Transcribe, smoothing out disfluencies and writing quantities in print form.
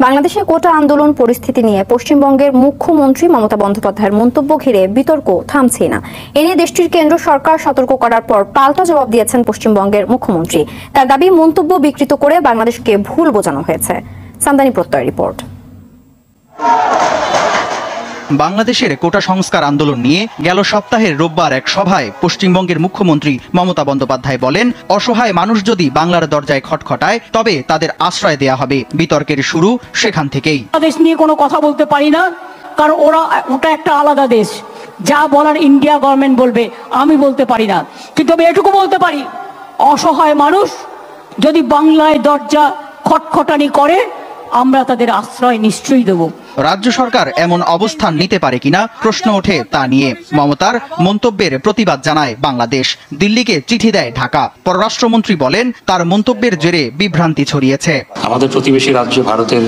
বাংলাদেশে কোটা আন্দোলন পরিস্থিতি নিয়ে পশ্চিমবঙ্গের মুখ্যমন্ত্রী মমতা বন্দ্যোপাধ্যায়ের মন্তব্য ঘিরে বিতর্ক থামছে না। এ নিয়ে দেশটির কেন্দ্র সরকার সতর্ক করার পর পাল্টা জবাব দিয়েছেন পশ্চিমবঙ্গের মুখ্যমন্ত্রী। তার দাবি, মন্তব্য বিকৃত করে বাংলাদেশকে ভুল বোঝানো হয়েছে। সামদানি প্রত্যয় রিপোর্ট। বাংলাদেশের কোটা সংস্কার আন্দোলন নিয়ে গেল সপ্তাহের রোববার এক সভায় পশ্চিমবঙ্গের মুখ্যমন্ত্রী মমতা বন্দ্যোপাধ্যায় বলেন, অসহায় মানুষ যদি বাংলার দরজায় খটখটায় তবে তাদের আশ্রয় দেয়া হবে। বিতর্কের শুরু সেখান থেকেই। দেশ নিয়ে কোনো কথা বলতে পারি না, কারণ ওটা একটা আলাদা দেশ। যা বলার ইন্ডিয়া গভর্নমেন্ট বলবে, আমি বলতে পারি না। কিন্তু আমি এটুকু বলতে পারি, অসহায় মানুষ যদি বাংলায় দরজা খটখটানি করে আমরা তাদের আশ্রয় নিশ্চয়ই দেব। রাজ্য সরকার এমন অবস্থান নিতে পারে কিনা প্রশ্ন ওঠে তা নিয়ে। মমতার মন্তব্যের প্রতিবাদ জানায় বাংলাদেশ। দিল্লিকে চিঠি দেয় ঢাকা। পররাষ্ট্রমন্ত্রী বলেন, তার মন্তব্যের জেরে বিভ্রান্তি ছড়িয়েছে। আমাদের প্রতিবেশী রাজ্য ভারতের